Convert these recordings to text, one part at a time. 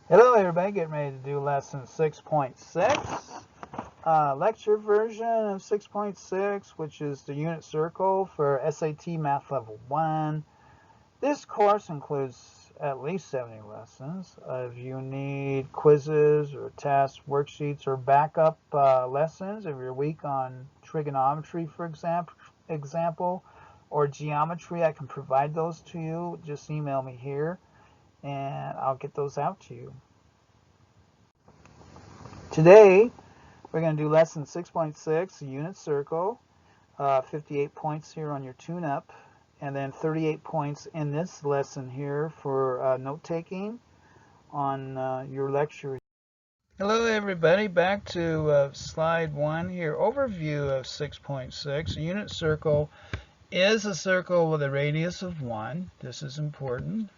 Hello everybody, getting ready to do lesson 6.6, lecture version of 6.6, which is the unit circle for SAT Math Level 1. This course includes at least 70 lessons. If you need quizzes or tests, worksheets, or backup lessons, if you're weak on trigonometry, for example, or geometry, I can provide those to you. Just email me here and I'll get those out to you. Today, we're going to do lesson 6.6, a unit circle, 58 points here on your tune-up, and then 38 points in this lesson here for note-taking on your lecture. Hello everybody, back to slide 1 here, overview of 6.6. A unit circle is a circle with a radius of 1. This is important.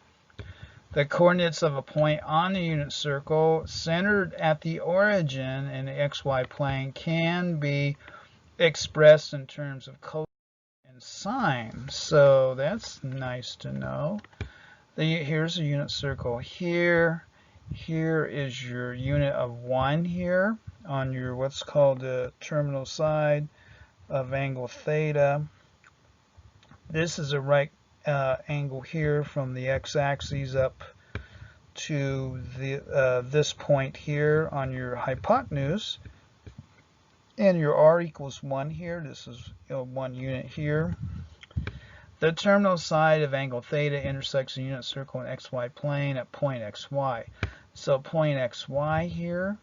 The coordinates of a point on the unit circle centered at the origin in the xy plane can be expressed in terms of cosine and sine. So that's nice to know. Here's a unit circle here. Here is your unit of 1 here on your what's called the terminal side of angle theta. This is a right angle here from the x-axis up to this point here on your hypotenuse, and your r equals 1 here. This is 1 unit here. The terminal side of angle theta intersects the unit circle in xy plane at point xy. So point xy here,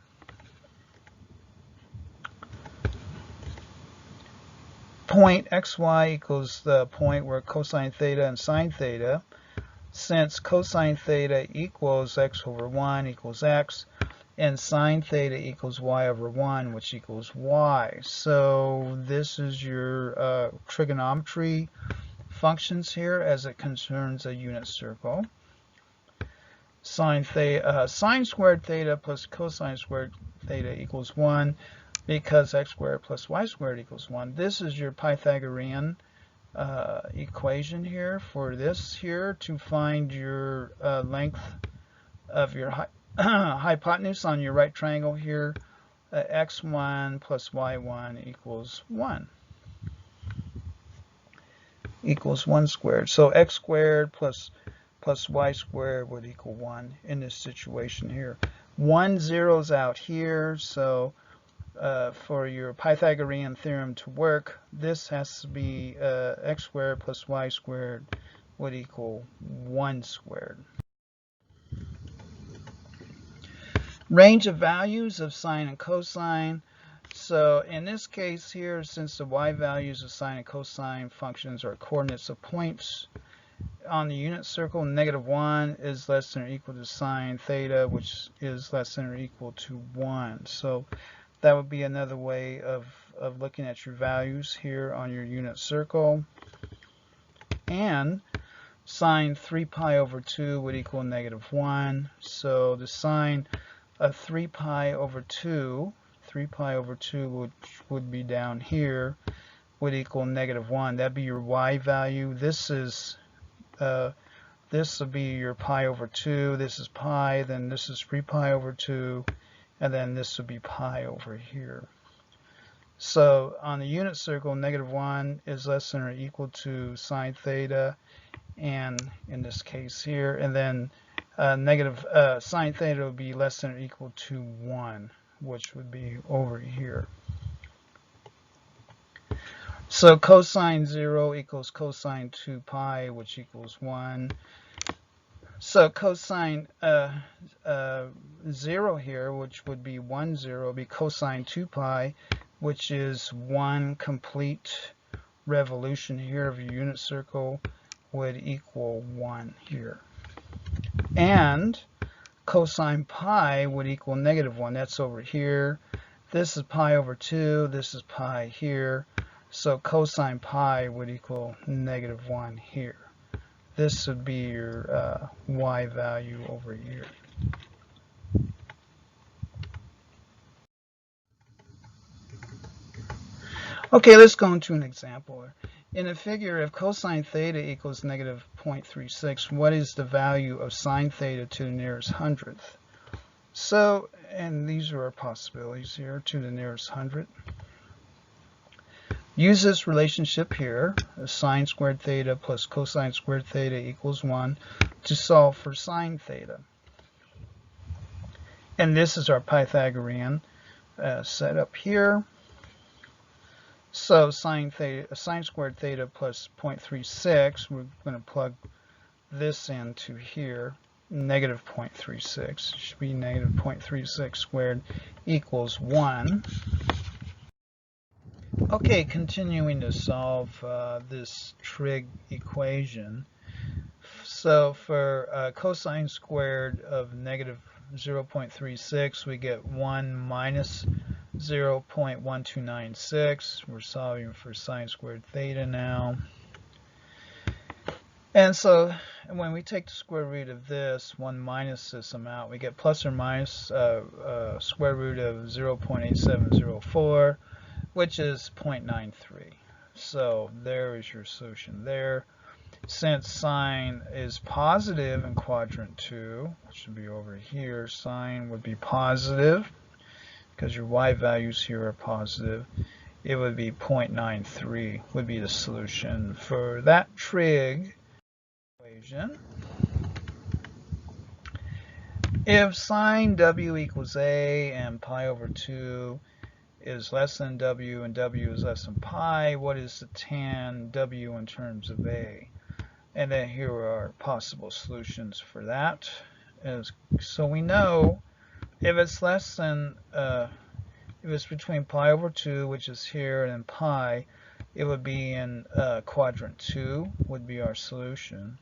point xy equals the point where cosine theta and sine theta. Since cosine theta equals x over 1 equals x, and sine theta equals y over 1, which equals y. So this is your trigonometry functions here as it concerns a unit circle. Sine squared theta plus cosine squared theta equals 1 because x squared plus y squared equals 1. This is your Pythagorean equation here for this here to find your length of your hypotenuse on your right triangle here. X1 plus y1 equals 1 squared. So x squared plus y squared would equal 1 in this situation here. 1 zeroes out here, so for your Pythagorean theorem to work, this has to be x squared plus y squared would equal 1 squared. Range of values of sine and cosine. So in this case here, since the y values of sine and cosine functions are coordinates of points on the unit circle, -1 is less than or equal to sine theta, which is less than or equal to 1. So that would be another way of looking at your values here on your unit circle. And sine 3 pi over 2 would equal -1. So the sine of 3 pi over 2 would be down here, would equal -1. That'd be your y value. This would be your pi over 2. This is pi, then this is 3 pi over 2, and then this would be pi over here. So on the unit circle, -1 is less than or equal to sine theta, and in this case here, and then sine theta would be less than or equal to 1, which would be over here. So cosine 0 equals cosine 2 pi, which equals 1. So cosine 0 here, which would be 1, 0, would be cosine 2 pi, which is 1 complete revolution here of your unit circle, would equal 1 here. And cosine pi would equal -1. That's over here. This is pi over 2. This is pi here. So cosine pi would equal -1 here. This would be your y value over here. Okay, let's go into an example. In a figure, if cosine theta equals -0.36, what is the value of sine theta to the nearest hundredth? So, and these are our possibilities here, to the nearest 100. Use this relationship here, sine squared theta plus cosine squared theta equals 1, to solve for sine theta. And this is our Pythagorean setup here. So sine squared theta plus 0.36, we're going to plug this into here. Negative 0.36 should be negative 0.36 squared equals 1. Okay, continuing to solve this trig equation. So for cosine squared of negative 0.36, we get 1 minus 0.1296. We're solving for sine squared theta now. And so when we take the square root of this, 1 minus this amount, we get plus or minus square root of 0.8704, which is 0.93. So there is your solution there. Since sine is positive in quadrant 2, it should be over here, sine would be positive because your y values here are positive. It would be 0.93 would be the solution for that trig equation. If sine w equals a and pi over 2 is less than w and w is less than pi, what is the tan w in terms of a? And then here are possible solutions for that. So we know if it's less than, if it's between pi over 2, which is here, and pi, it would be in quadrant 2, would be our solution.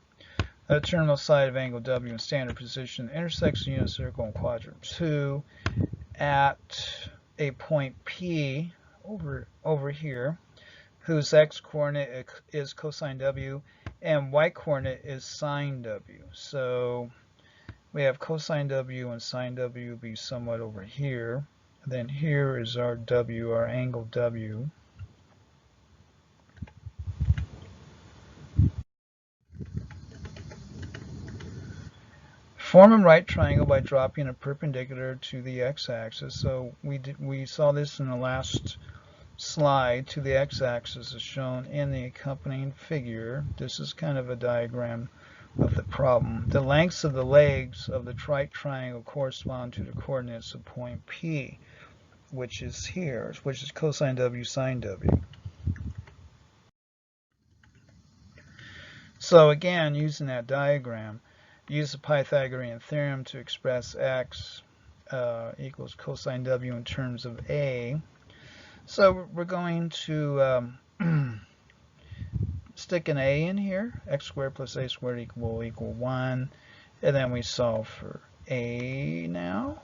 The terminal side of angle W in standard position intersects the unit circle in quadrant 2 at a point P over here, whose x-coordinate is cosine W and y-coordinate is sine W. So we have cosine W and sine W be somewhat over here. And then here is our W, our angle W. Form a right triangle by dropping a perpendicular to the x-axis. So we saw this in the last slide. To the x-axis is shown in the accompanying figure. This is kind of a diagram of the problem. The lengths of the legs of the right triangle correspond to the coordinates of point P, which is here, which is cosine W, sine W. So again, using that diagram, use the Pythagorean theorem to express x equals cosine W in terms of a. So we're going to stick an a in here, x squared plus a squared equal 1, and then we solve for a now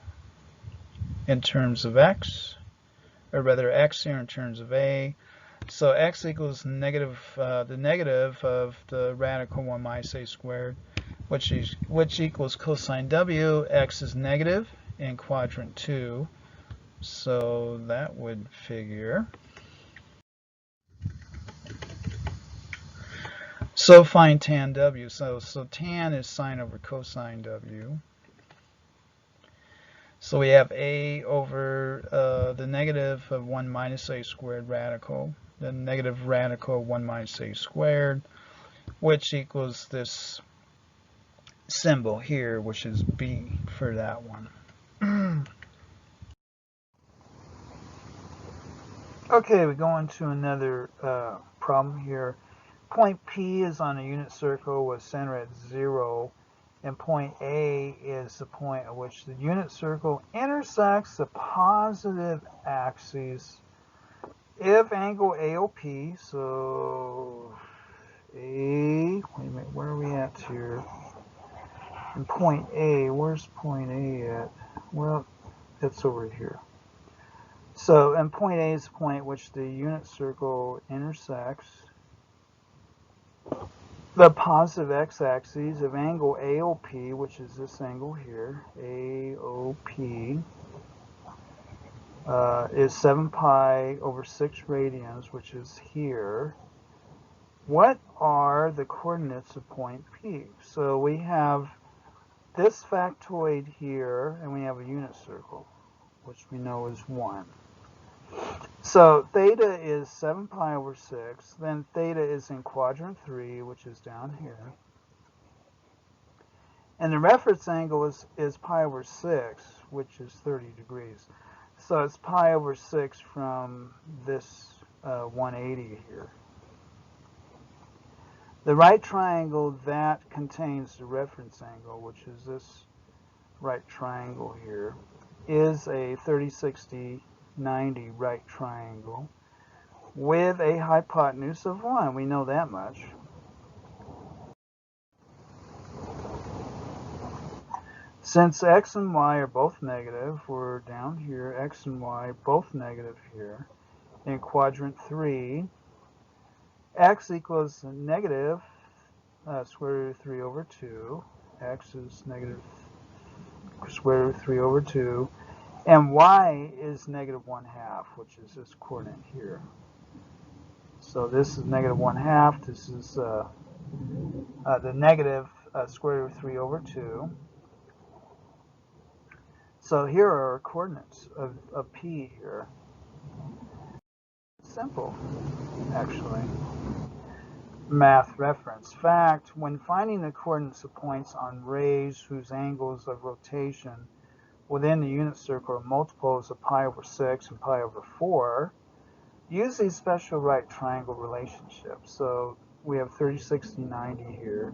in terms of x, or rather x here in terms of a. So x equals negative, the negative of the radical 1 minus a squared, which equals cosine W. X is negative in quadrant 2, so that would figure. So find tan W. So tan is sine over cosine W. So we have a over the negative of 1 minus a squared radical, the negative radical of 1 minus a squared, which equals this symbol here, which is b for that one. Okay, we go into another problem here. Point P is on a unit circle with center at 0, and point A is the point at which the unit circle intersects the positive axes. If angle AOP, so wait a minute, where are we at here? And point A, where's point A at? Well, it's over here. So, and point A is the point at which the unit circle intersects the positive x-axis of angle AOP, which is this angle here, AOP, is 7 pi over 6 radians, which is here. What are the coordinates of point P? So we have this factoid here, and we have a unit circle, which we know is 1. So theta is 7 pi over 6. Then theta is in quadrant 3, which is down here. And the reference angle is pi over 6, which is 30 degrees. So it's pi over 6 from this 180 here. The right triangle that contains the reference angle, which is this right triangle here, is a 30, 60, 90 right triangle with a hypotenuse of 1. We know that much. Since x and y are both negative, we're down here, x and y both negative here. In quadrant 3, x equals negative square root of 3 over 2. X is negative square root of 3 over 2. And y is negative 1/2, which is this coordinate here. So this is negative 1/2. This is the negative square root of 3 over 2. So here are our coordinates of P here. Simple, actually. Math reference. Fact, when finding the coordinates of points on rays whose angles of rotation within the unit circle are multiples of pi over 6 and pi over 4, use these special right triangle relationships. So we have 30, 60, 90 here.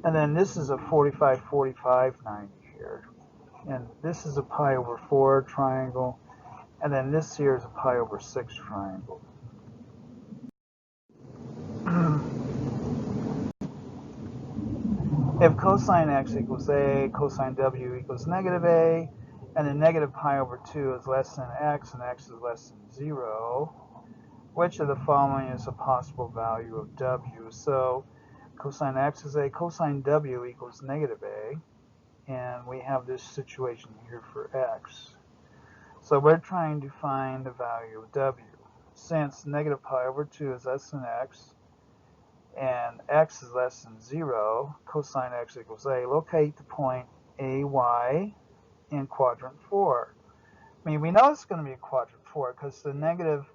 And then this is a 45, 45, 90 here. And this is a pi over 4 triangle. And then this here is a pi over 6 triangle. If cosine x equals a, cosine w equals negative a, and then negative pi over 2 is less than x, and x is less than 0, which of the following is a possible value of w? So cosine x is a, cosine w equals negative a, and we have this situation here for x. So we're trying to find the value of w. Since negative pi over 2 is less than x, and x is less than 0, cosine x equals a. Locate the point AY in quadrant 4. I mean, we know it's going to be a quadrant 4 because the negative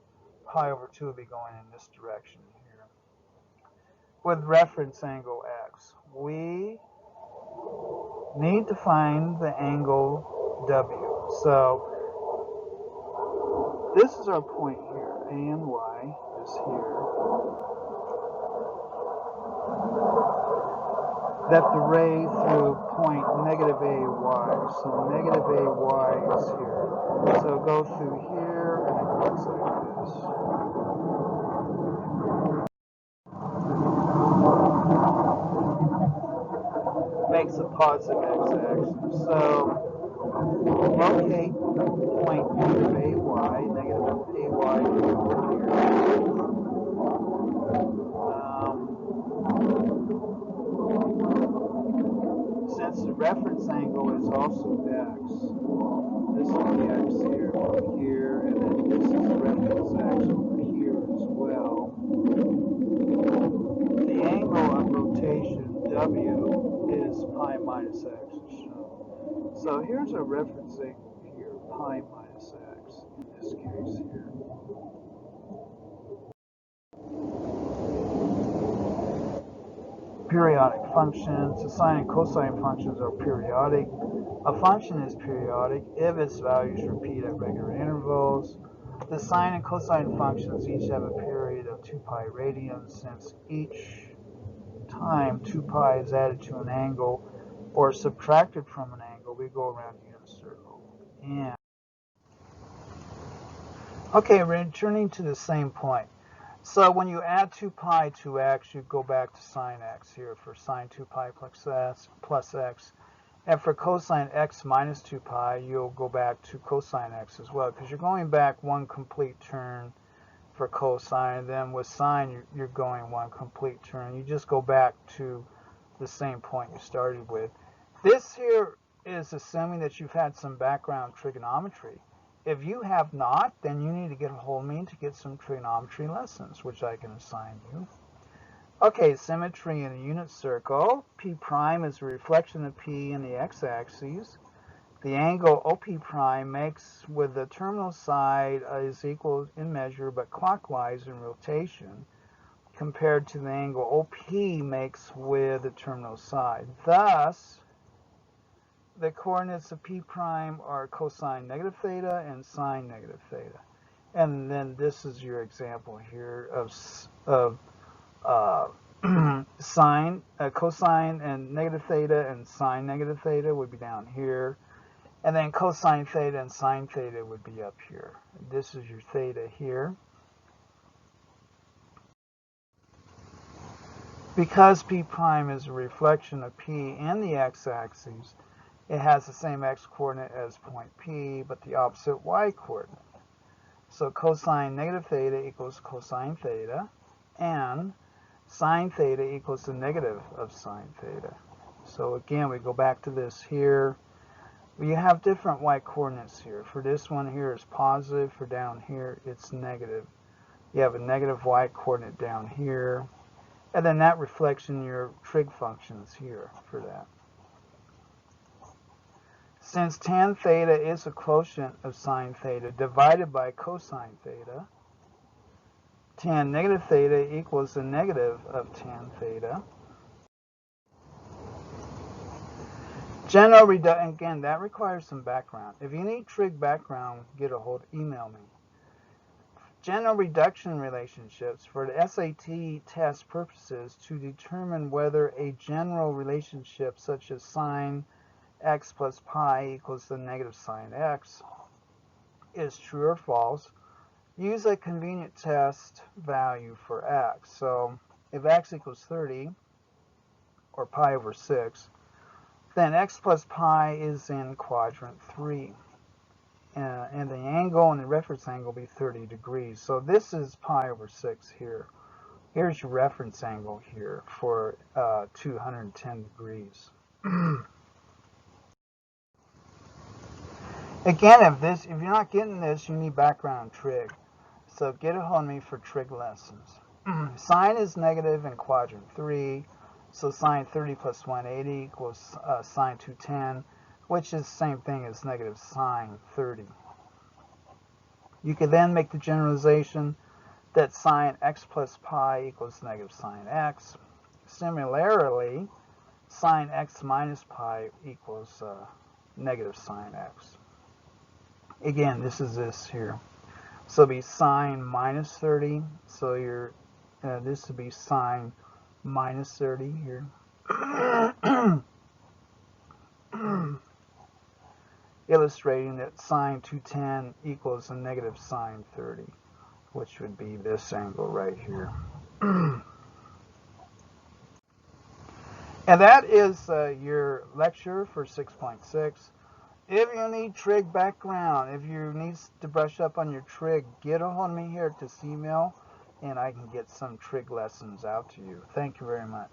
pi over 2 will be going in this direction here. With reference angle x, we need to find the angle W. So this is our point here. A and Y is here. That the ray through point negative AY. So negative AY is here. So go through here and it goes like this. Makes a positive x-axis. So locate point negative AY. Negative AY is over here. Since the reference angle is also x, this is the x here, over here, and then this is the reference x over here as well. The angle of rotation W is pi minus x is shown. So here's our reference angle here, pi minus x in this case here. Periodic functions. The sine and cosine functions are periodic. A function is periodic if its values repeat at regular intervals. The sine and cosine functions each have a period of 2 pi radians, since each time 2 pi is added to an angle or subtracted from an angle, we go around a unit circle. And okay, returning to the same point. So when you add 2 pi to x, you go back to sine x here for sine 2 pi plus x. And for cosine x minus 2 pi, you'll go back to cosine x as well, because you're going back one complete turn for cosine, and then with sine, you're going one complete turn. You just go back to the same point you started with. This here is assuming that you've had some background trigonometry. If you have not, then you need to get a hold of me to get some trigonometry lessons, which I can assign you. Okay, symmetry in a unit circle. P prime is a reflection of P in the x-axis. The angle OP prime makes with the terminal side is equal in measure but clockwise in rotation compared to the angle OP makes with the terminal side. Thus, the coordinates of P prime are cosine negative theta and sine negative theta. And then this is your example here of uh, cosine and negative theta and sine negative theta would be down here. And then cosine theta and sine theta would be up here. This is your theta here. Because P prime is a reflection of P in the x-axis, it has the same x-coordinate as point P, but the opposite y-coordinate. So cosine negative theta equals cosine theta, and sine theta equals the negative of sine theta. So again, we go back to this here. You have different y-coordinates here. For this one here is positive. For down here, it's negative. You have a negative y-coordinate down here. And then that reflects in your trig functions here for that. Since tan theta is a quotient of sine theta divided by cosine theta, tan negative theta equals the negative of tan theta. General reduction, again, that requires some background. If you need trig background, email me. General reduction relationships for the SAT test purposes to determine whether a general relationship such as sine x plus pi equals the negative sine x is true or false, use a convenient test value for x. So if x equals 30 or pi over 6, then x plus pi is in quadrant 3. And the angle and the reference angle will be 30 degrees. So this is pi over 6 here. Here's your reference angle here for 210 degrees. Again, if you're not getting this, you need background trig. So get a hold of me for trig lessons. Sine is negative in quadrant 3. So sine 30 plus 180 equals sine 210, which is the same thing as negative sine 30. You can then make the generalization that sine x plus pi equals negative sine x. Similarly, sine x minus pi equals negative sine x. Again, this is this here. So it'll be sine minus 30. So this would be sine minus 30 here. Illustrating that sine 210 equals a negative sine 30, which would be this angle right here. And that is your lecture for 6.6. If you need trig background, if you need to brush up on your trig, get a hold of me here at this email, and I can get some trig lessons out to you. Thank you very much.